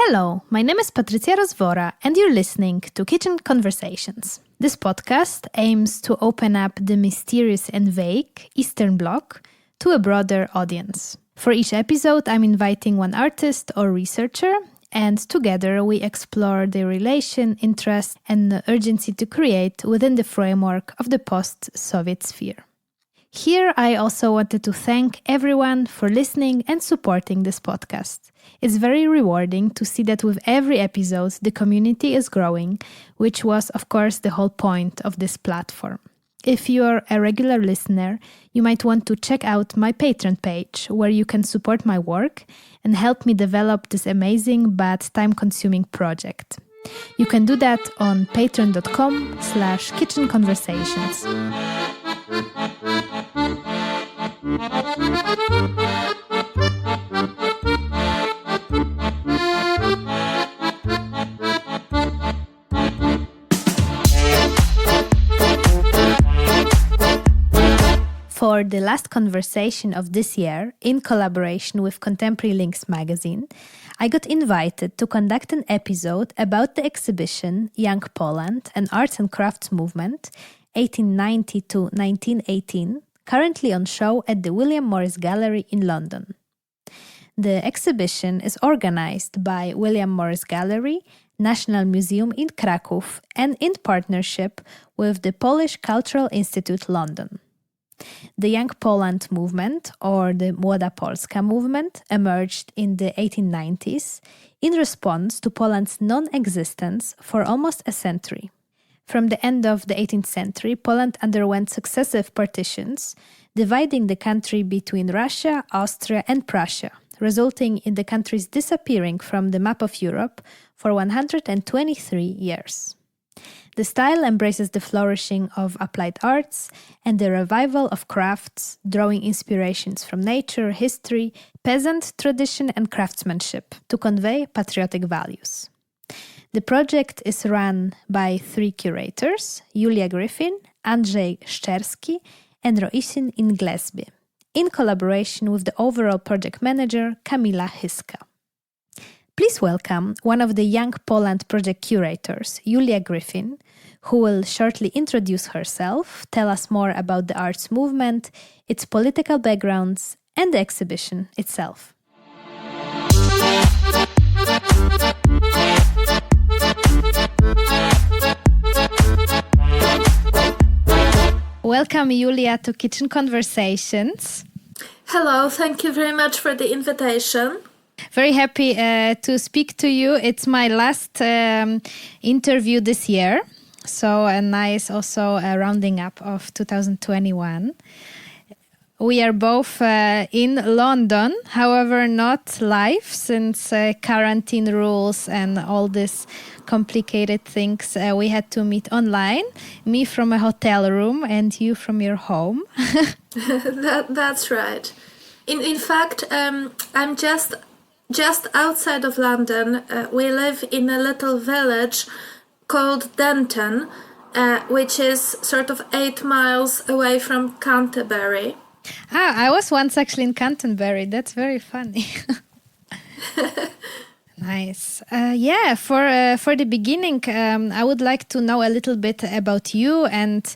Hello, my name is Patrycja Rozwora, and you're listening to Kitchen Conversations. This podcast aims to open up the mysterious and vague Eastern Bloc to a broader audience. For each episode, I'm inviting one artist or researcher, and together we explore their relation, interest, and the urgency to create within the framework of the post-Soviet sphere. Here, I also wanted to thank everyone for listening and supporting this podcast. It's very rewarding to see that with every episode, the community is growing, which was, of course, the whole point of this platform. If you're a regular listener, you might want to check out my Patreon page, where you can support my work and help me develop this amazing but time-consuming project. You can do that on patreon.com/kitchenconversations. For the last conversation of this year, in collaboration with Contemporary LYNX magazine, I got invited to conduct an episode about the exhibition Young Poland, an arts and crafts movement, 1890 to 1918, currently on show at the William Morris Gallery in London. The exhibition is organized by William Morris Gallery, National Museum in Kraków, and in partnership with the Polish Cultural Institute London. The Young Poland movement, or the Młoda Polska movement, emerged in the 1890s in response to Poland's non-existence for almost a century. From the end of the 18th century, Poland underwent successive partitions, dividing the country between Russia, Austria, and Prussia, resulting in the country's disappearing from the map of Europe for 123 years. The style embraces the flourishing of applied arts and the revival of crafts, drawing inspirations from nature, history, peasant tradition, and craftsmanship to convey patriotic values. The project is run by three curators, Julia Griffin, Andrzej Szczerski, and Roisin Inglesby, in collaboration with the overall project manager, Kamila Hyska. Please welcome one of the Young Poland project curators, Julia Griffin, who will shortly introduce herself, tell us more about the arts movement, its political backgrounds, and the exhibition itself. Welcome, Julia, to Kitchen Conversations. Hello, thank you very much for the invitation. Very happy to speak to you. It's my last interview this year, so a nice also rounding up of 2021. We are both in London, however not live since quarantine rules and all these complicated things. We had to meet online, me from a hotel room and you from your home. That's right. In fact, I'm just outside of London. We live in a little village called Denton, which is sort of 8 miles away from Canterbury. I was once actually in Canterbury. That's very funny. Nice. For the beginning, I would like to know a little bit about you and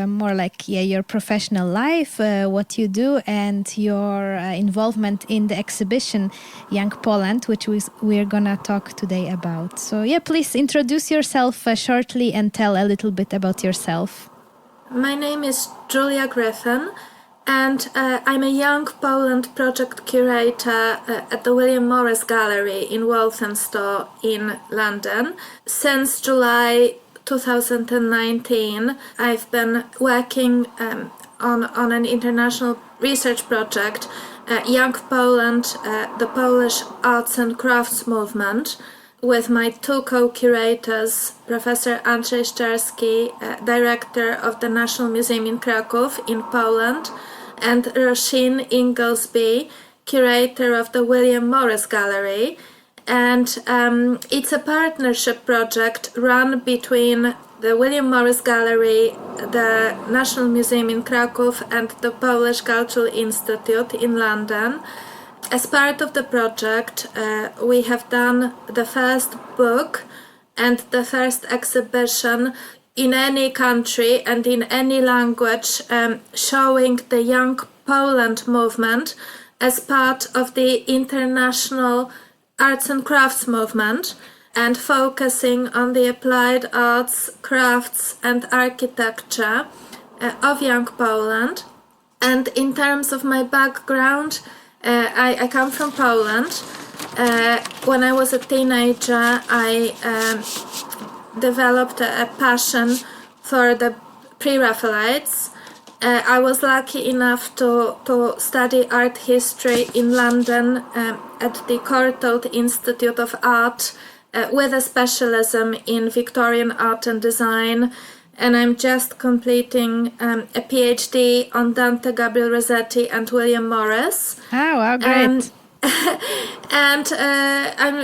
more like your professional life, what you do, and your involvement in the exhibition Young Poland, which we're gonna talk today about. So please introduce yourself shortly and tell a little bit about yourself. My name is Julia Griffin, and I'm a Young Poland project curator at the William Morris Gallery in Walthamstow in London. Since July 2019, I've been working on an international research project, Young Poland, the Polish arts and crafts movement, with my two co-curators, Professor Andrzej Szczerski, director of the National Museum in Kraków in Poland, and Roisin Inglesby, curator of the William Morris Gallery. And it's a partnership project run between the William Morris Gallery, the National Museum in Kraków, and the Polish Cultural Institute in London. as part of the project, we have done the first book and the first exhibition in any country and in any language, showing the Young Poland movement as part of the international arts and crafts movement, and focusing on the applied arts, crafts and architecture of Young Poland. And in terms of my background, I come from Poland. When I was a teenager, I developed a passion for the pre-Raphaelites. I was lucky enough to study art history in London at the Courtauld Institute of Art, with a specialism in Victorian art and design, and I'm just completing a PhD on Dante Gabriel Rossetti and William Morris. Oh, wow, great. And I'm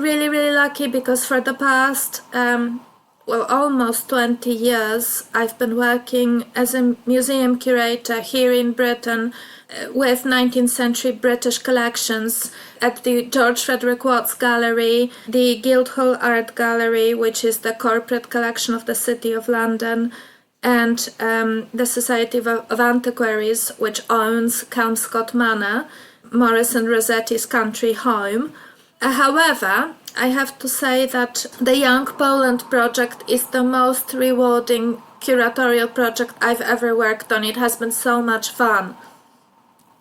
really, really lucky because for the past, almost 20 years, I've been working as a museum curator here in Britain with 19th century British collections at the George Frederick Watts Gallery, the Guildhall Art Gallery, which is the corporate collection of the City of London, and the Society of Antiquaries, which owns Kelmscott Manor, Morris and Rossetti's country home. However, I have to say that the Young Poland project is the most rewarding curatorial project I've ever worked on. It has been so much fun.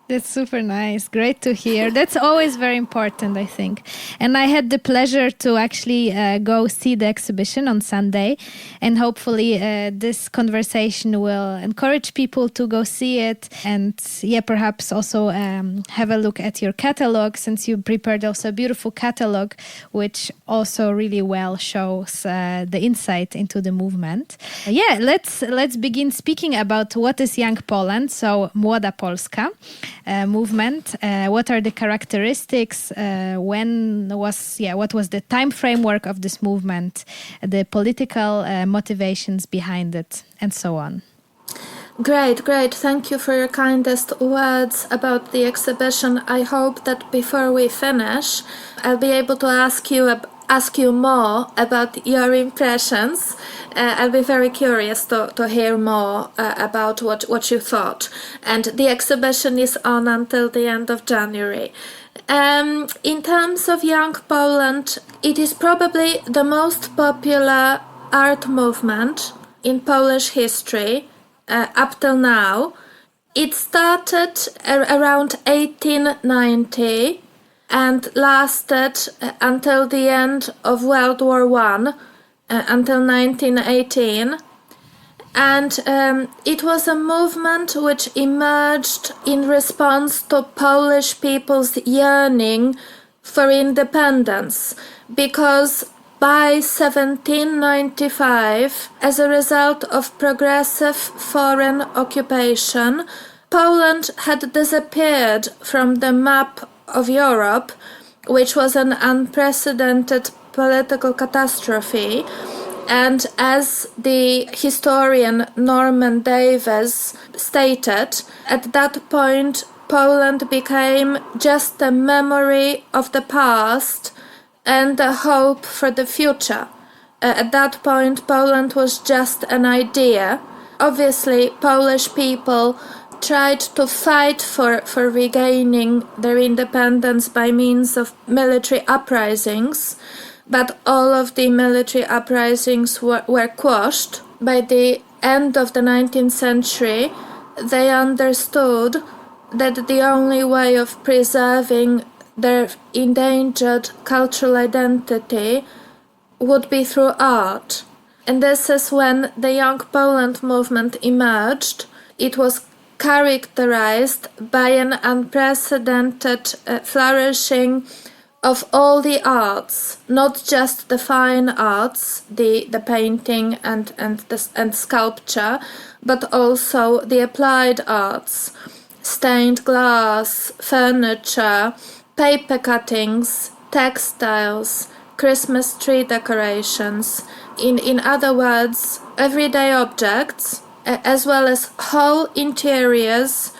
That's super nice. Great to hear. That's always very important, I think. And I had the pleasure to actually go see the exhibition on Sunday. And hopefully this conversation will encourage people to go see it. And perhaps also have a look at your catalog, since you prepared also a beautiful catalog, which also really well shows the insight into the movement. Let's begin speaking about what is Young Poland. So Młoda Polska. Movement. What are the characteristics? What was the time framework of this movement? The political motivations behind it, and so on. Great. Thank you for your kindest words about the exhibition. I hope that before we finish, I'll be able to ask you more about your impressions. I'll be very curious to hear more about what you thought. And the exhibition is on until the end of January. In terms of Young Poland, it is probably the most popular art movement in Polish history up till now. It started around 1890 and lasted until the end of World War I, until 1918. And it was a movement which emerged in response to Polish people's yearning for independence, because by 1795, as a result of progressive foreign occupation, Poland had disappeared from the map of Europe, which was an unprecedented political catastrophe. And as the historian Norman Davies stated, at that point Poland became just a memory of the past and a hope for the future. At that point Poland was just an idea. Obviously, Polish people tried to fight for regaining their independence by means of military uprisings, but all of the military uprisings were quashed. By the end of the 19th century, they understood that the only way of preserving their endangered cultural identity would be through art. And this is when the Young Poland movement emerged. It was characterized by an unprecedented flourishing of all the arts, not just the fine arts, the painting and sculpture, but also the applied arts, stained glass, furniture, paper cuttings, textiles, Christmas tree decorations. In other words, everyday objects, as well as whole interiors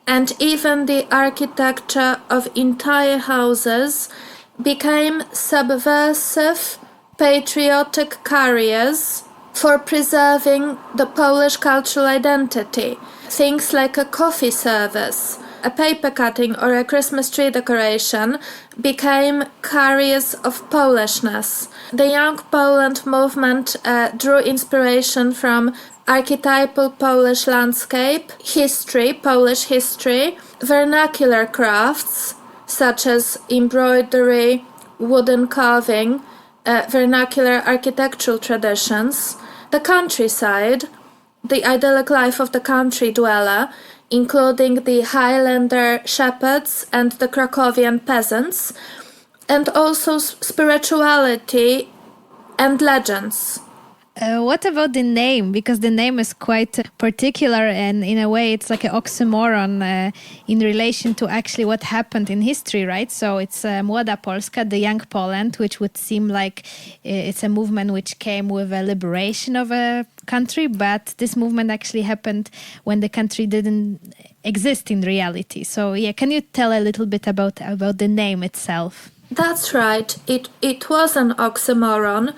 and even the architecture of entire houses became subversive, patriotic carriers for preserving the Polish cultural identity. Things like a coffee service, a paper cutting, or a Christmas tree decoration became carriers of Polishness. The Young Poland movement drew inspiration from archetypal Polish landscape, history, Polish history, vernacular crafts such as embroidery, wooden carving, vernacular architectural traditions, the countryside, the idyllic life of the country dweller, including the Highlander shepherds and the Krakowian peasants, and also spirituality and legends. What about the name? Because the name is quite particular, and in a way it's like an oxymoron in relation to actually what happened in history, right? So it's Młoda Polska, the young Poland, which would seem like it's a movement which came with a liberation of a country, but this movement actually happened when the country didn't exist in reality. So yeah, can you tell a little bit about the name itself? That's right. It was an oxymoron.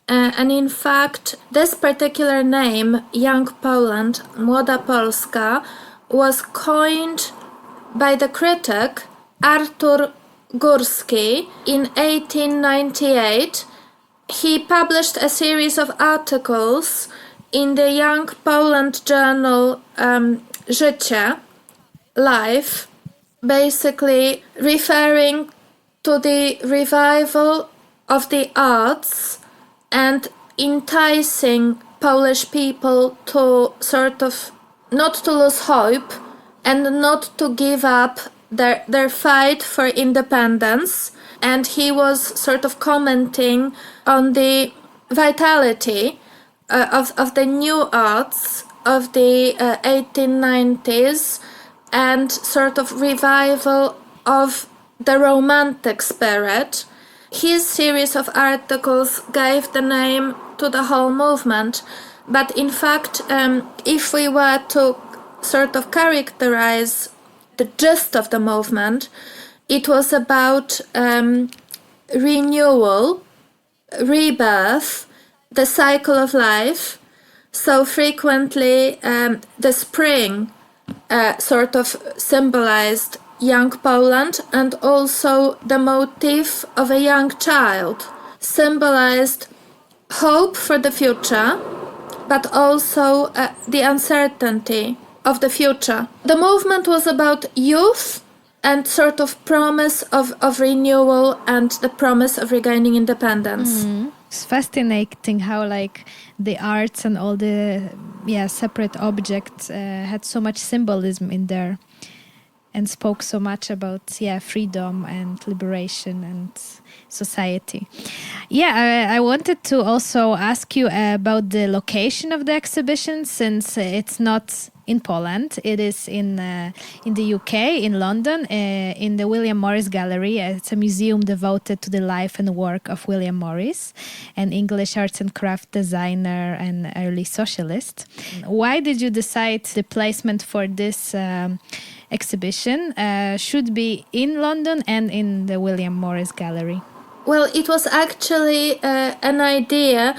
And in fact, this particular name, Young Poland, Młoda Polska, was coined by the critic Artur Górski in 1898. He published a series of articles in the Young Poland journal Życie, Life, basically referring to the revival of the arts and enticing Polish people to sort of not to lose hope and not to give up their fight for independence. And he was sort of commenting on the vitality of the new arts of the 1890s and sort of revival of the romantic spirit. His series of articles gave the name to the whole movement, but in fact, if we were to sort of characterize the gist of the movement, it was about renewal, rebirth, the cycle of life. So frequently the spring sort of symbolized young Poland, and also the motif of a young child symbolized hope for the future, but also the uncertainty of the future. The movement was about youth and sort of promise of renewal and the promise of regaining independence. It's fascinating how like the arts and all the separate objects had so much symbolism in there and spoke so much about freedom and liberation and society. I wanted to also ask you about the location of the exhibition, since it's not in Poland. It is in the UK, in London, in the William Morris Gallery. It's a museum devoted to the life and work of William Morris, an English arts and craft designer and early socialist. Why did you decide the placement for this exhibition should be in London and in the William Morris Gallery? Well, it was actually an idea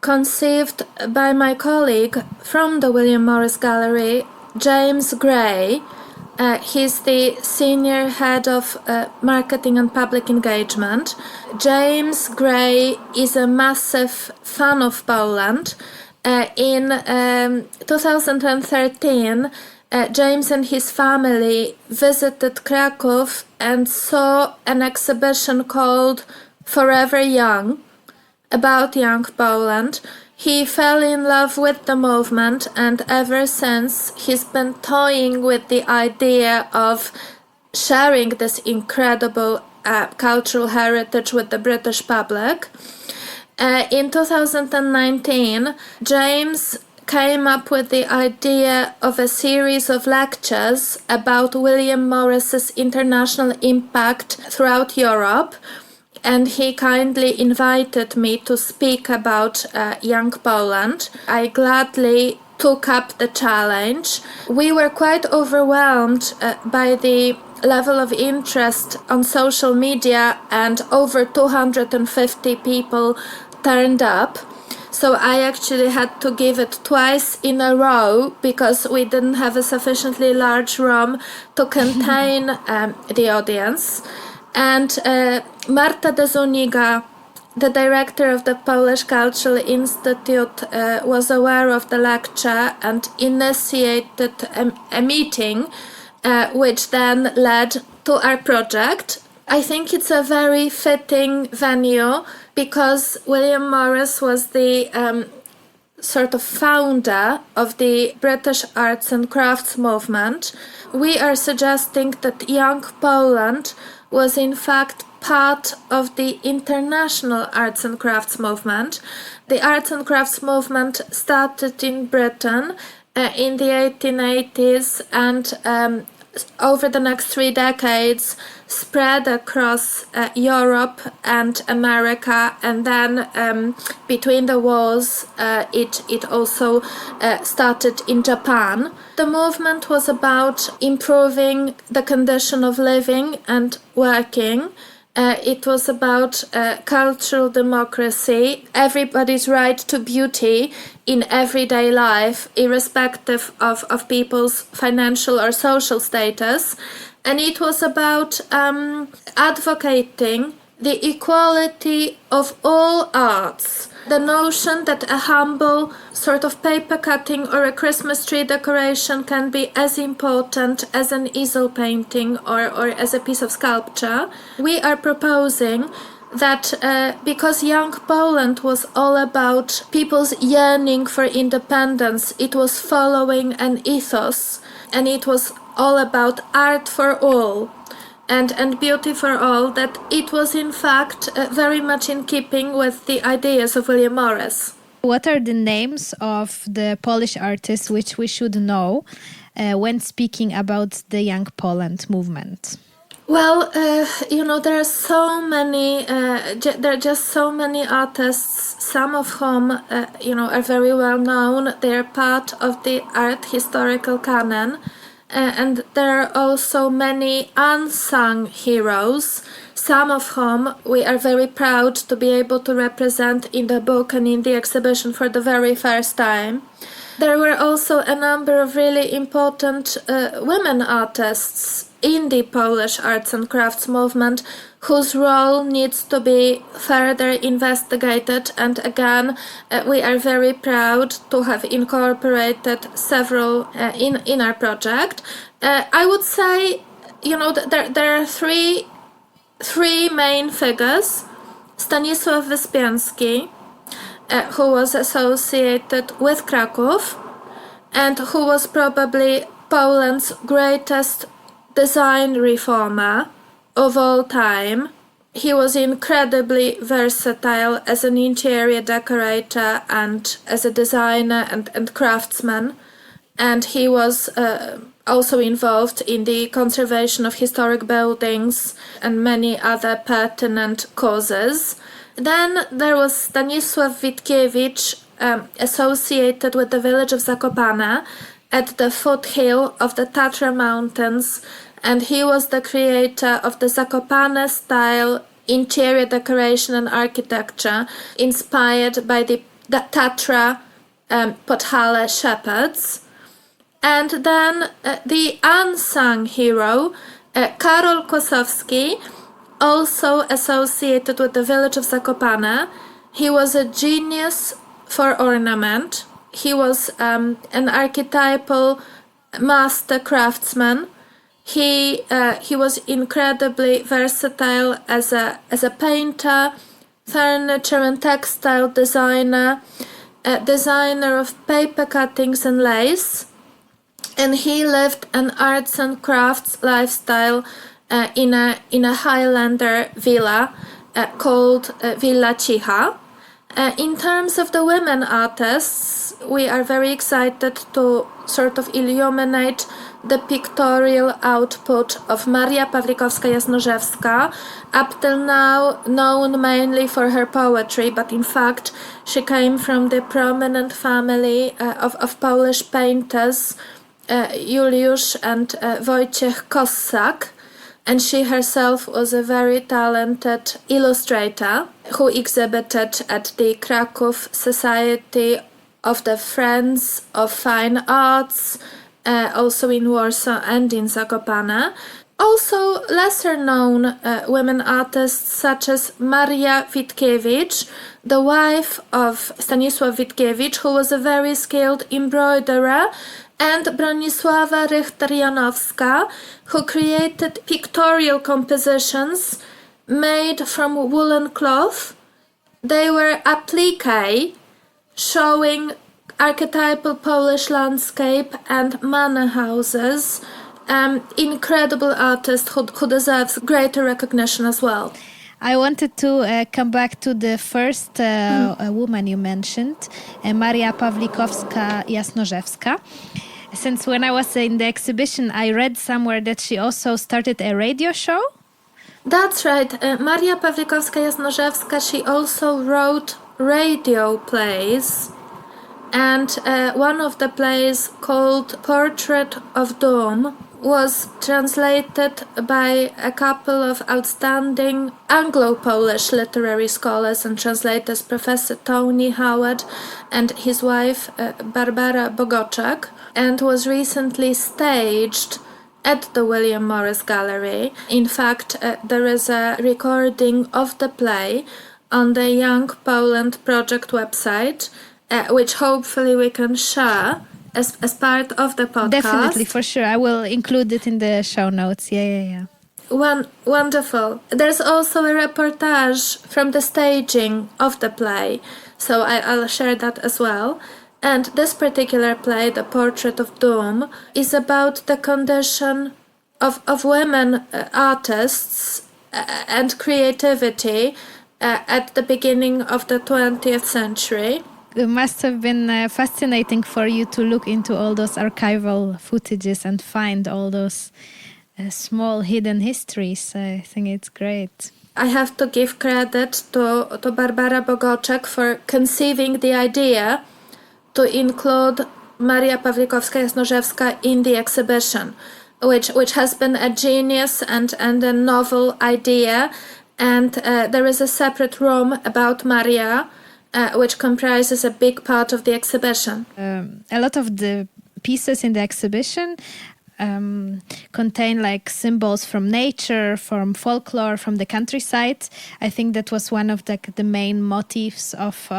conceived by my colleague from the William Morris Gallery, James Gray. He's the senior head of marketing and public engagement. James Gray is a massive fan of Poland. In 2013, James and his family visited Kraków and saw an exhibition called Forever Young, about young Poland. He fell in love with the movement, and ever since he's been toying with the idea of sharing this incredible cultural heritage with the British public. In 2019, James came up with the idea of a series of lectures about William Morris's international impact throughout Europe, and he kindly invited me to speak about young Poland. I gladly took up the challenge. We were quite overwhelmed by the level of interest on social media, and over 250 people turned up. So I actually had to give it twice in a row because we didn't have a sufficiently large room to contain the audience. And Marta de Zuniga, the director of the Polish Cultural Institute, was aware of the lecture and initiated a meeting which then led to our project. I think it's a very fitting venue because William Morris was the sort of founder of the British arts and crafts movement. We are suggesting that young Poland was in fact part of the international arts and crafts movement. The arts and crafts movement started in Britain in the 1880s and over the next 3 decades spread across Europe and America, and then between the wars it also started in Japan. The movement was about improving the condition of living and working. It was about cultural democracy, everybody's right to beauty in everyday life, irrespective of people's financial or social status. And it was about advocating the equality of all arts. The notion that a humble sort of paper cutting or a Christmas tree decoration can be as important as an easel painting or as a piece of sculpture. We are proposing that because young Poland was all about people's yearning for independence, it was following an ethos, and it was all about art for all and beauty for all, that it was in fact very much in keeping with the ideas of William Morris. What are the names of the Polish artists which we should know when speaking about the Young Poland movement? Well, there are so many, there are just so many artists, some of whom, are very well known. They are part of the art historical canon. And there are also many unsung heroes, some of whom we are very proud to be able to represent in the book and in the exhibition for the very first time. There were also a number of really important women artists in the Polish arts and crafts movement whose role needs to be further investigated, and again we are very proud to have incorporated several in our project. I would say there are three main figures. Stanisław Wyspiański, who was associated with Kraków and who was probably Poland's greatest design reformer of all time. He was incredibly versatile as an interior decorator and as a designer and craftsman, and he was also involved in the conservation of historic buildings and many other pertinent causes. Then there was Stanisław Witkiewicz, associated with the village of Zakopane at the foothill of the Tatra Mountains, and he was the creator of the Zakopane style interior decoration and architecture inspired by the Tatra Podhale shepherds. And then the unsung hero, Karol Kłosowski, also associated with the village of Zakopane. He was a genius for ornament. He was an archetypal master craftsman. He was incredibly versatile as a painter, furniture and textile designer, a designer of paper cuttings and lace, and he lived an arts and crafts lifestyle in a Highlander villa called Villa Cicha. In terms of the women artists, we are very excited to sort of illuminate the pictorial output of Maria Pawlikowska-Jasnorzewska, up till now known mainly for her poetry, but in fact she came from the prominent family of Polish painters Juliusz and Wojciech Kossak, and she herself was a very talented illustrator who exhibited at the Krakow Society of the Friends of Fine Arts, also in Warsaw and in Zakopane. Also lesser known women artists such as Maria Witkiewicz, the wife of Stanisław Witkiewicz, who was a very skilled embroiderer, and Bronisława Richter-Janowska, who created pictorial compositions made from woolen cloth. They were appliques showing archetypal Polish landscape and manor houses. Incredible artist who deserves greater recognition as well. I wanted to come back to the first woman you mentioned, Maria Pawlikowska-Jasnorzewska. Since when I was in the exhibition, I read somewhere that she also started a radio show. That's right. Maria Pawlikowska-Jasnorzewska, she also wrote radio plays. And one of the plays, called Portrait of Doom, was translated by a couple of outstanding Anglo-Polish literary scholars and translators, Professor Tony Howard and his wife Barbara Bogoczek, and was recently staged at the William Morris Gallery. In fact, there is a recording of the play on the Young Poland Project website, which hopefully we can share as part of the podcast. Definitely, for sure. I will include it in the show notes. Yeah. Wonderful. There's also a reportage from the staging of the play, so I'll share that as well. And this particular play, The Portrait of Doom, is about the condition of women artists and creativity at the beginning of the 20th century. It must have been fascinating for you to look into all those archival footages and find all those small hidden histories. I think it's great. I have to give credit to Barbara Bogoczek for conceiving the idea to include Maria Pawlikowska-Jasnorzewska in the exhibition, which has been a genius and a novel idea. And there is a separate room about Maria, which comprises a big part of the exhibition. A lot of the pieces in the exhibition contain like symbols from nature, from folklore, from the countryside. I think that was one of the main motifs of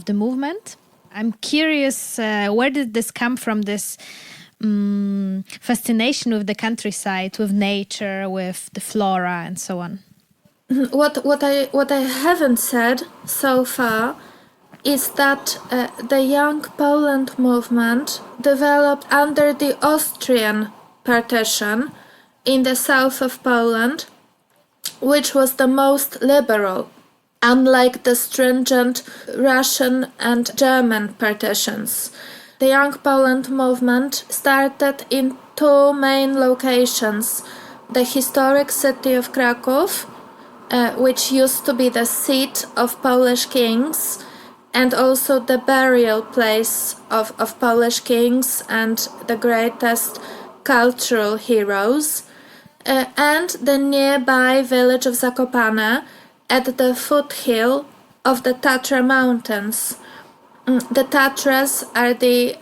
the movement. I'm curious, where did this come from, this fascination with the countryside, with nature, with the flora and so on? What I haven't said so far is that the Young Poland movement developed under the Austrian partition in the south of Poland, which was the most liberal, unlike the stringent Russian and German partitions. The Young Poland movement started in two main locations: the historic city of Krakow, which used to be the seat of Polish kings, and also the burial place of Polish kings and the greatest cultural heroes, and the nearby village of Zakopane at the foothill of the Tatra Mountains. The Tatras are the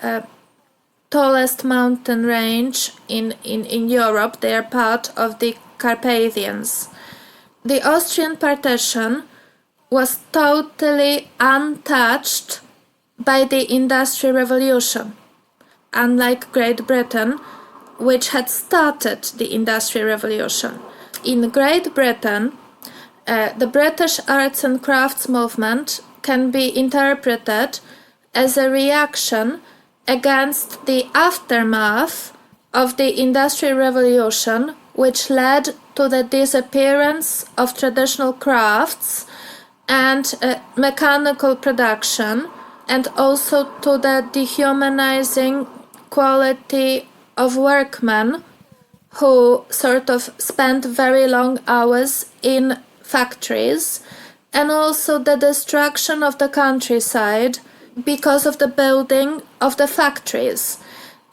tallest mountain range in Europe. They are part of the Carpathians. The Austrian partition was totally untouched by the Industrial Revolution, unlike Great Britain, which had started the Industrial Revolution. In Great Britain, the British arts and crafts movement can be interpreted as a reaction against the aftermath of the Industrial Revolution, which led to the disappearance of traditional crafts and mechanical production, and also to the dehumanizing quality of workmen who sort of spent very long hours in factories, and also the destruction of the countryside because of the building of the factories.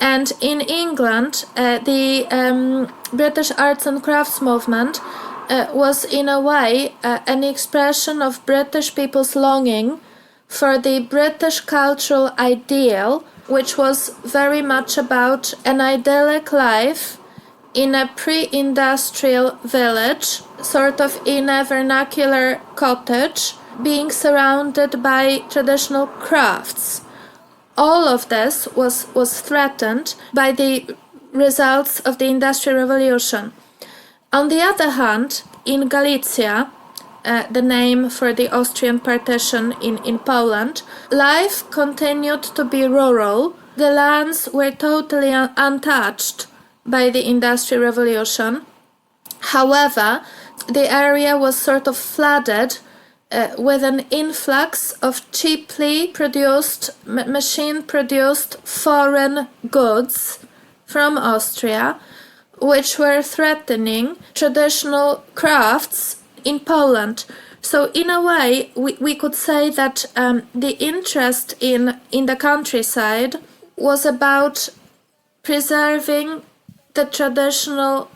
And in England, the British arts and crafts movement was in a way an expression of British people's longing for the British cultural ideal, which was very much about an idyllic life in a pre-industrial village, sort of in a vernacular cottage, being surrounded by traditional crafts. All of this was threatened by the results of the Industrial Revolution. On the other hand, in Galicia, the name for the Austrian partition in Poland, life continued to be rural. The lands were totally untouched by the Industrial Revolution. However, the area was sort of flooded with an influx of cheaply produced, machine-produced foreign goods from Austria, which were threatening traditional crafts in Poland. So in a way, we could say that the interest in the countryside was about preserving the traditional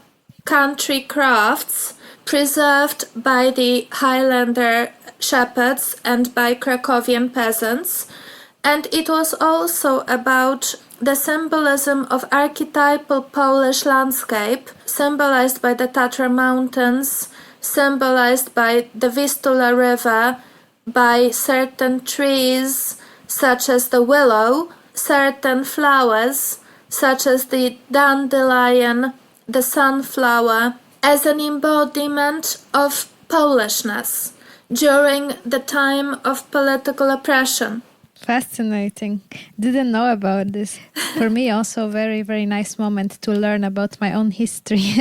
country crafts preserved by the Highlander shepherds and by Krakowian peasants. And it was also about the symbolism of archetypal Polish landscape, symbolized by the Tatra Mountains, symbolized by the Vistula River, by certain trees such as the willow, certain flowers such as the dandelion, the sunflower, as an embodiment of Polishness during the time of political oppression. Fascinating. Didn't know about this. For me, also very, very nice moment to learn about my own history.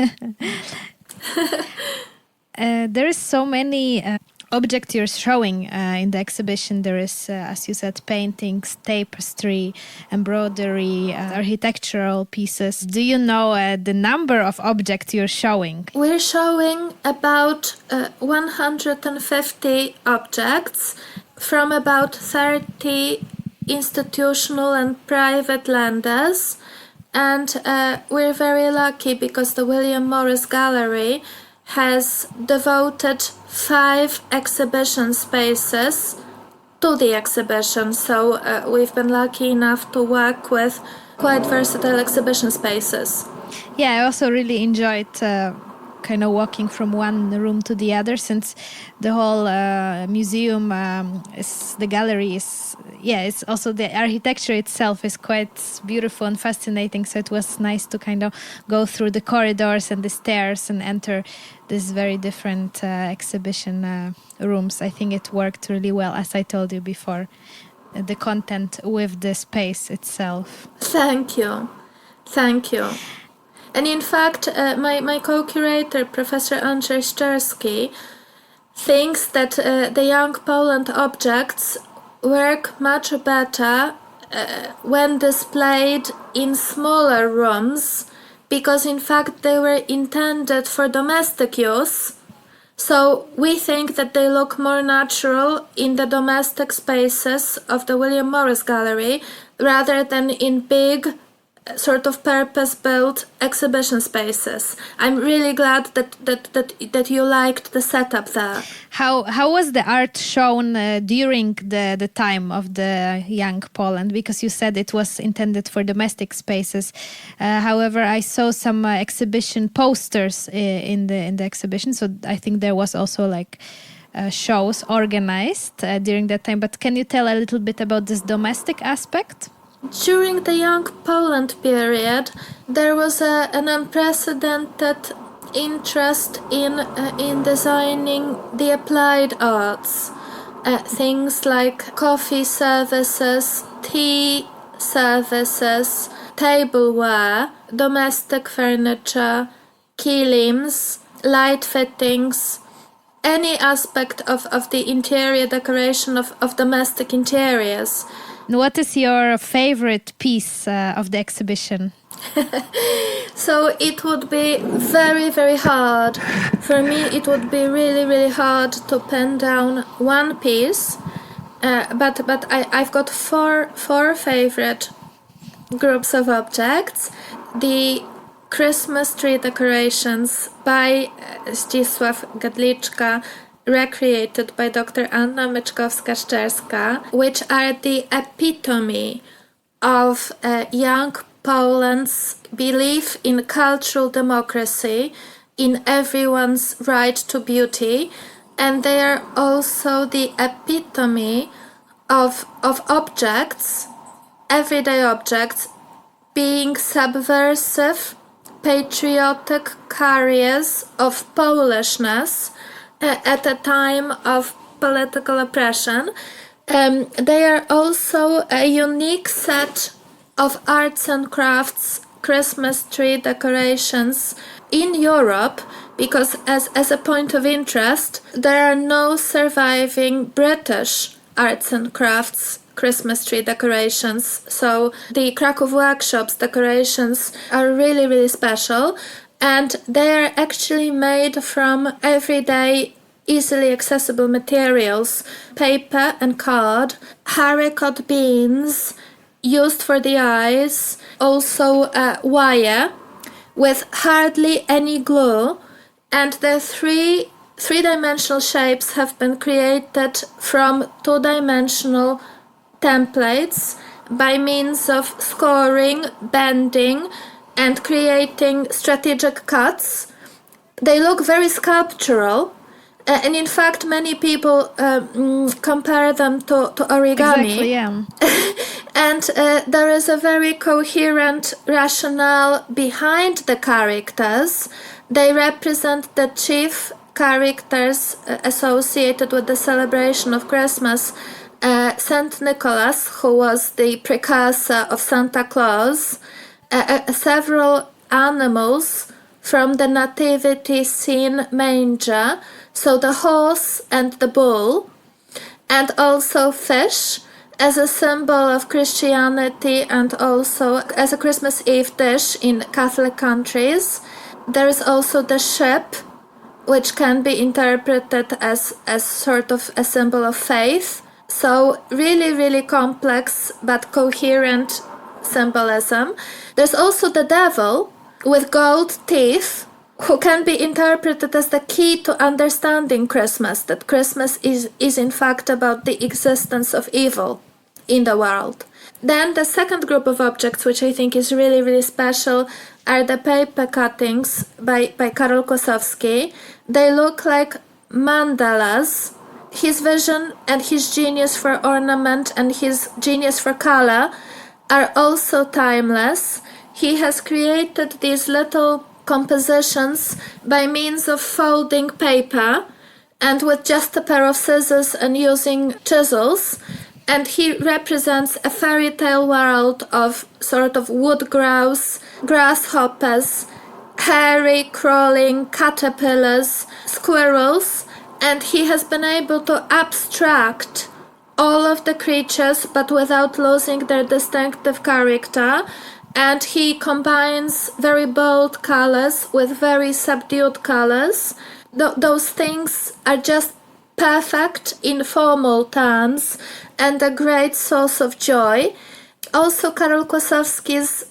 There is so many objects you're showing in the exhibition. There is, as you said, paintings, tapestry, embroidery, architectural pieces. Do you know the number of objects you're showing? We're showing about 150 objects from about 30 institutional and private lenders. And we're very lucky because the William Morris Gallery has devoted 5 exhibition spaces to the exhibition. So we've been lucky enough to work with quite versatile exhibition spaces. Yeah, I also really enjoyed kind of walking from one room to the other, since the whole museum the gallery is, it's also the architecture itself is quite beautiful and fascinating. So it was nice to kind of go through the corridors and the stairs and enter these very different exhibition rooms. I think it worked really well, as I told you before, the content with the space itself. Thank you. And in fact, my co-curator, Professor Andrzej Szczerski, thinks that the Young Poland objects work much better when displayed in smaller rooms, because in fact they were intended for domestic use. So we think that they look more natural in the domestic spaces of the William Morris Gallery rather than in big, sort of purpose-built exhibition spaces. I'm really glad that you liked the setup there. How was the art shown during the time of the Young Poland? Because you said it was intended for domestic spaces. However, I saw some exhibition posters in the exhibition, so I think there was also like shows organized during that time. But can you tell a little bit about this domestic aspect? During the Young Poland period, there was an unprecedented interest in designing the applied arts. Things like coffee services, tea services, tableware, domestic furniture, kilims, light fittings, any aspect of the interior decoration of domestic interiors. What is your favorite piece of the exhibition? So it would be very, very hard. For me, it would be really, really hard to pin down one piece. But I've got four favorite groups of objects. The Christmas tree decorations by Zdzisław Gadliczka, recreated by Dr. Anna Myczkowska-Szczerska, which are the epitome of young Poland's belief in cultural democracy, in everyone's right to beauty, and they are also the epitome of objects, everyday objects, being subversive, patriotic carriers of Polishness at a time of political oppression. They are also a unique set of arts and crafts Christmas tree decorations in Europe, because as a point of interest, there are no surviving British arts and crafts Christmas tree decorations. So the Kraków Workshops decorations are really, really special, and they are actually made from everyday, easily accessible materials: paper and card, haricot beans used for the eyes, also wire with hardly any glue, and the three-dimensional shapes have been created from two-dimensional templates by means of scoring, bending, and creating strategic cuts. They look very sculptural, and in fact many people compare them to origami. Exactly, yeah. And there is a very coherent rationale behind the characters. They represent the chief characters associated with the celebration of Christmas. Saint Nicholas, who was the precursor of Santa Claus, several animals from the nativity scene manger, so the horse and the bull, and also fish as a symbol of Christianity and also as a Christmas Eve dish in Catholic countries. There is also the ship, which can be interpreted as sort of a symbol of faith. So really, really complex but coherent symbolism. There's also the devil with gold teeth, who can be interpreted as the key to understanding Christmas, that Christmas is in fact about the existence of evil in the world. Then the second group of objects, which I think is really, really special, are the paper cuttings by Karol Kosowski. They look like mandalas. His vision and his genius for ornament and his genius for color are also timeless. He has created these little compositions by means of folding paper and with just a pair of scissors and using chisels. And he represents a fairy tale world of sort of wood grouse, grasshoppers, hairy crawling caterpillars, squirrels, and he has been able to abstract all of the creatures but without losing their distinctive character. And he combines very bold colors with very subdued colors. Those things are just perfect in formal terms and a great source of joy. Also, Karol Kosowski's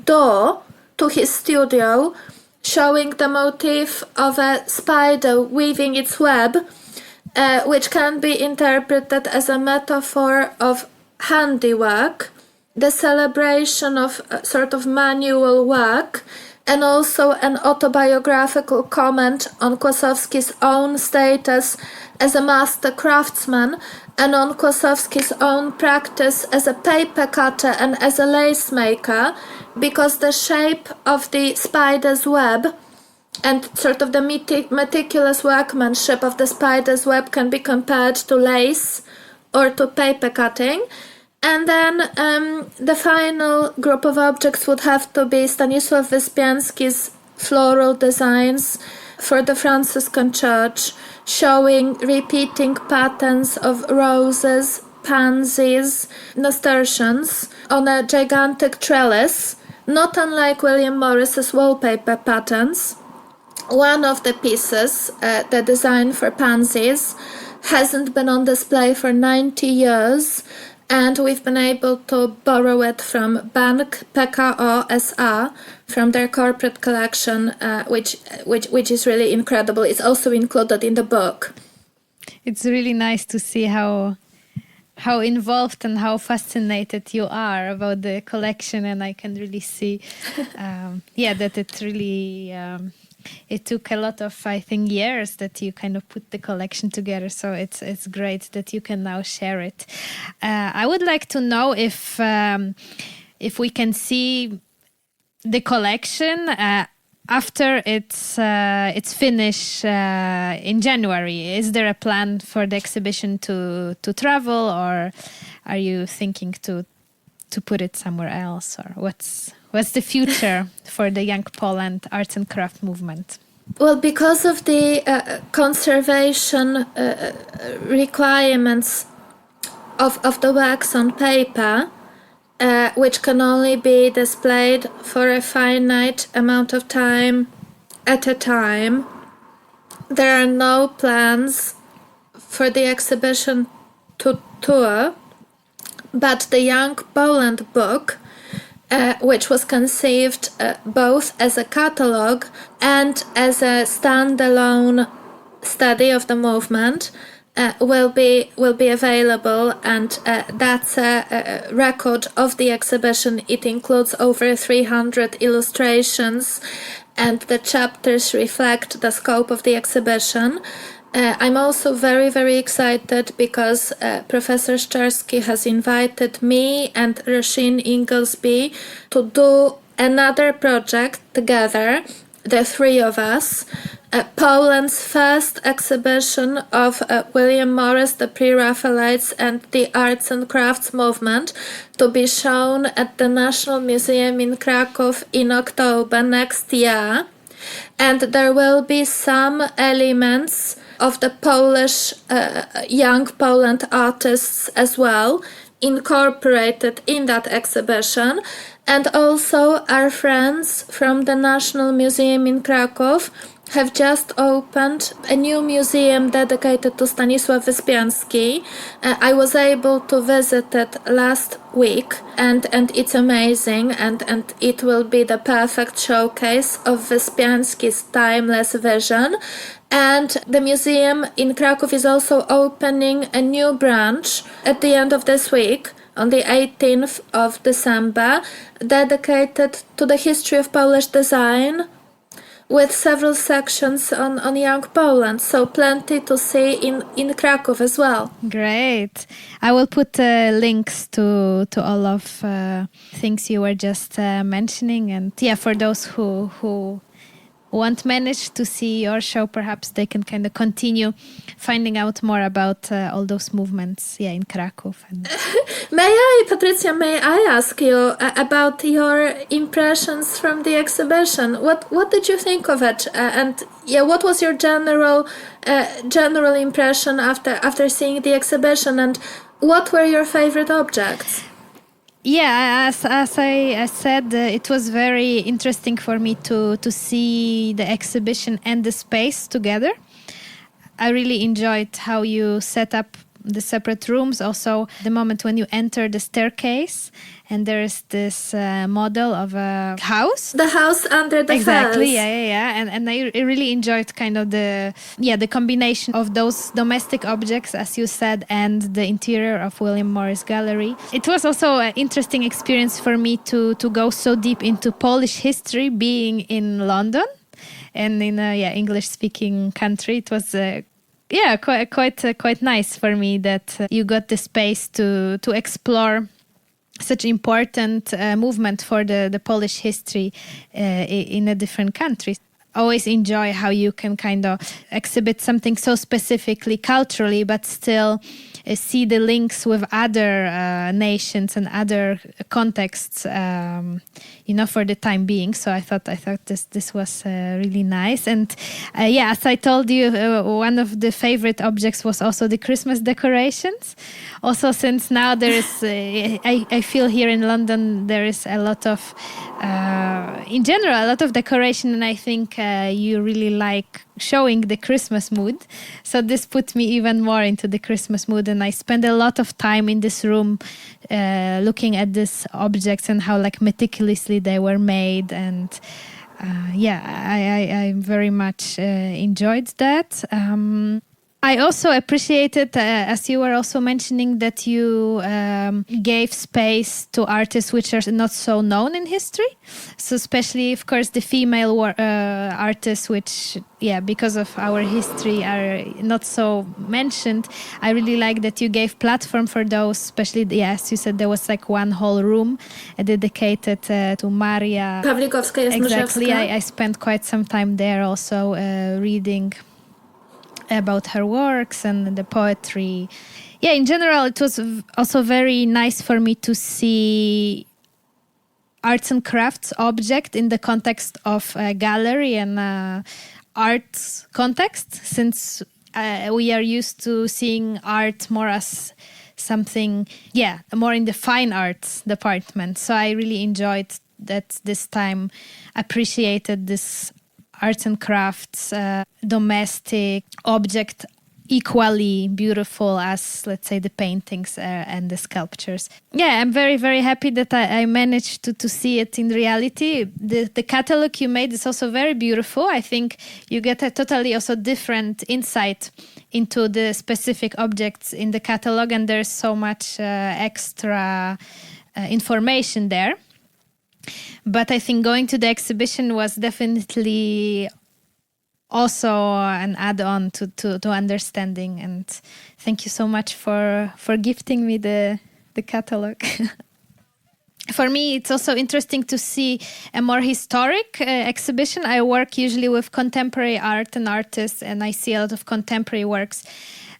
door to his studio, showing the motif of a spider weaving its web, which can be interpreted as a metaphor of handiwork, the celebration of sort of manual work, and also an autobiographical comment on Kosowski's own status as a master craftsman and on Kosowski's own practice as a paper cutter and as a lace maker, because the shape of the spider's web and sort of the meticulous workmanship of the spider's web can be compared to lace or to paper cutting. And then the final group of objects would have to be Stanisław Wyspiański's floral designs for the Franciscan Church, showing repeating patterns of roses, pansies, nasturtiums on a gigantic trellis, not unlike William Morris's wallpaper patterns. One of the pieces, the design for pansies, hasn't been on display for 90 years, and we've been able to borrow it from Bank PKO SA, from their corporate collection, which is really incredible. It's also included in the book. It's really nice to see how involved and how fascinated you are about the collection, and I can really see that it really it took a lot of, I think, years that you kind of put the collection together. So it's great that you can now share it. I would like to know if we can see the collection after it's finished in January. Is there a plan for the exhibition to travel, or are you thinking to put it somewhere else, or what's the future for the Young Poland arts and craft movement? Well, because of the conservation requirements of the works on paper, which can only be displayed for a finite amount of time at a time, there are no plans for the exhibition to tour, but the Young Poland book, which was conceived both as a catalogue and as a standalone study of the movement, will be available, and that's a record of the exhibition. It includes over 300 illustrations, and the chapters reflect the scope of the exhibition. I'm also very, very excited because Professor Szczerski has invited me and Roisin Inglesby to do another project together, the three of us, Poland's first exhibition of William Morris, the Pre-Raphaelites, and the Arts and Crafts movement, to be shown at the National Museum in Kraków in October next year. And there will be some elements of the Polish Young Poland artists as well, incorporated in that exhibition. And also our friends from the National Museum in Kraków have just opened a new museum dedicated to Stanisław Wyspiański. I was able to visit it last week, and it's amazing, and it will be the perfect showcase of Wyspiański's timeless vision. And the museum in Kraków is also opening a new branch at the end of this week, on the 18th of December, dedicated to the history of Polish design, with several sections on Young Poland. So plenty to see in Kraków as well. Great. I will put links to all of things you were just mentioning. And for those who won't manage to see your show, perhaps they can kind of continue finding out more about all those movements in Kraków. Patrycja, may I ask you about your impressions from the exhibition? What did you think of it? What was your general impression after seeing the exhibition, and what were your favorite objects? Yeah, as I said, it was very interesting for me to see the exhibition and the space together. I really enjoyed how you set up the separate rooms. Also, the moment when you enter the staircase and there is this model of a house. The house under the exactly, fence. Yeah. And I really enjoyed kind of the combination of those domestic objects, as you said, and the interior of William Morris Gallery. It was also an interesting experience for me to go so deep into Polish history, being in London and in a English-speaking country. It was quite nice for me that you got the space to explore such important movement for the Polish history in a different country. Always enjoy how you can kind of exhibit something so specifically culturally, but still see the links with other nations and other contexts. for the time being. So I thought this was really nice. And as I told you, one of the favorite objects was also the Christmas decorations. Also, since now there is, I feel here in London there is a lot of, in general, a lot of decoration, and I think you really like showing the Christmas mood. So this put me even more into the Christmas mood, and I spend a lot of time in this room looking at these objects and how like meticulously they were made. And I very much enjoyed that. I also appreciated, as you were also mentioning, that you gave space to artists which are not so known in history. So especially, of course, the female artists, which, because of our history are not so mentioned. I really like that you gave platform for those, especially, as you said, there was like one whole room dedicated to Maria. Pawlikowska. Exactly, I spent quite some time there also reading about her works and the poetry. In general, it was also very nice for me to see arts and crafts object in the context of a gallery and art context, since we are used to seeing art more as something, more in the fine arts department. So I really enjoyed that this time, appreciated this arts and crafts, domestic object equally beautiful as, let's say, the paintings and the sculptures. I'm very, very happy that I managed to see it in reality. The catalog you made is also very beautiful. I think you get a totally also different insight into the specific objects in the catalog, and there's so much extra information there. But I think going to the exhibition was definitely also an add-on to understanding. And thank you so much for gifting me the catalog. For me, it's also interesting to see a more historic exhibition. I work usually with contemporary art and artists, and I see a lot of contemporary works.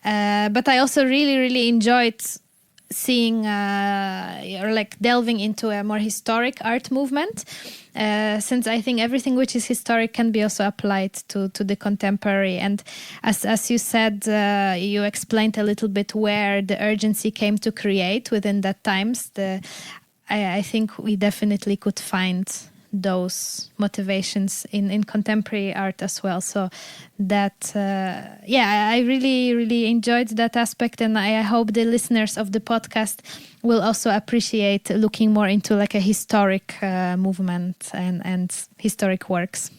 But I also really, really enjoyed seeing or like delving into a more historic art movement, since I think everything which is historic can be also applied to the contemporary. And as you said, you explained a little bit where the urgency came to create within that times. I think we definitely could find those motivations in contemporary art as well. So that, I really, really enjoyed that aspect. And I hope the listeners of the podcast will also appreciate looking more into like a historic movement and historic works.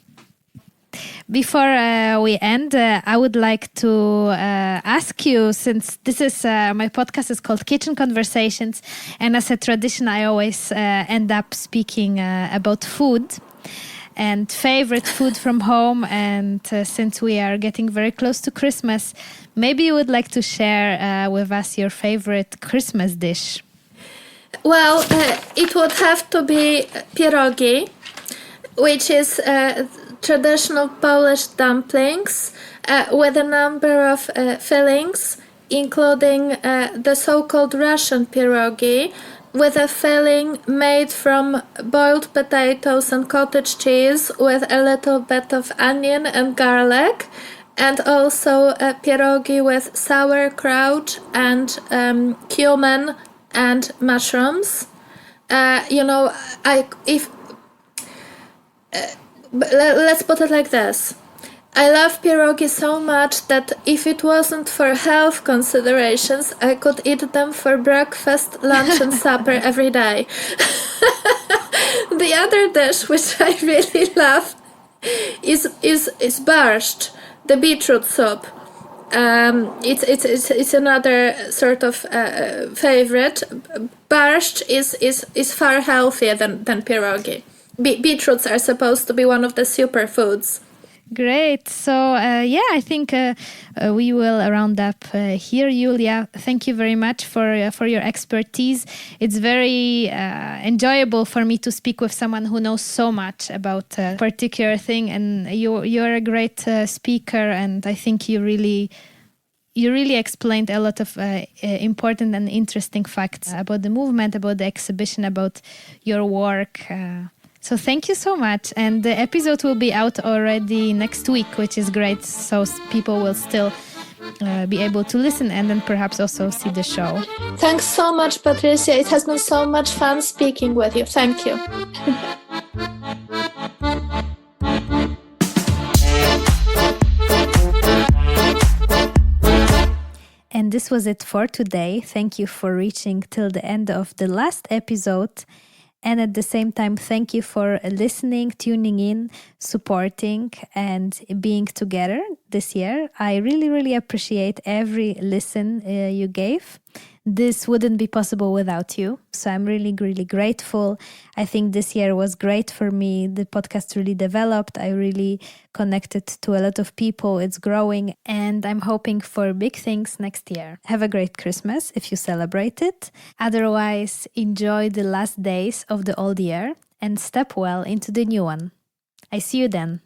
Before we end, I would like to ask you, since this is my podcast is called Kitchen Conversations, and as a tradition, I always end up speaking about food and favorite food from home. And since we are getting very close to Christmas, maybe you would like to share with us your favorite Christmas dish. Well, it would have to be pierogi, which is traditional Polish dumplings with a number of fillings, including the so-called Russian pierogi, with a filling made from boiled potatoes and cottage cheese with a little bit of onion and garlic, and also a pierogi with sauerkraut and cumin and mushrooms. Let's put it like this. I love pierogi so much that if it wasn't for health considerations, I could eat them for breakfast, lunch and supper every day. The other dish which I really love is Borsch, the beetroot soup. It's another sort of favorite. Borsch is far healthier than pierogi. Beetroots are supposed to be one of the superfoods. Great. So, I think we will round up here. Julia, thank you very much for your expertise. It's very enjoyable for me to speak with someone who knows so much about a particular thing. And you're a great speaker, and I think you really explained a lot of important and interesting facts about the movement, about the exhibition, about your work. So thank you so much. And the episode will be out already next week, which is great. So people will still be able to listen and then perhaps also see the show. Thanks so much, Patrycja. It has been so much fun speaking with you. Thank you. And this was it for today. Thank you for reaching till the end of the last episode. And at the same time, thank you for listening, tuning in, supporting, and being together this year. I really, really appreciate every listen you gave. This wouldn't be possible without you. So I'm really, really grateful. I think this year was great for me. The podcast really developed. I really connected to a lot of people. It's growing. And I'm hoping for big things next year. Have a great Christmas if you celebrate it. Otherwise, enjoy the last days of the old year and step well into the new one. I see you then.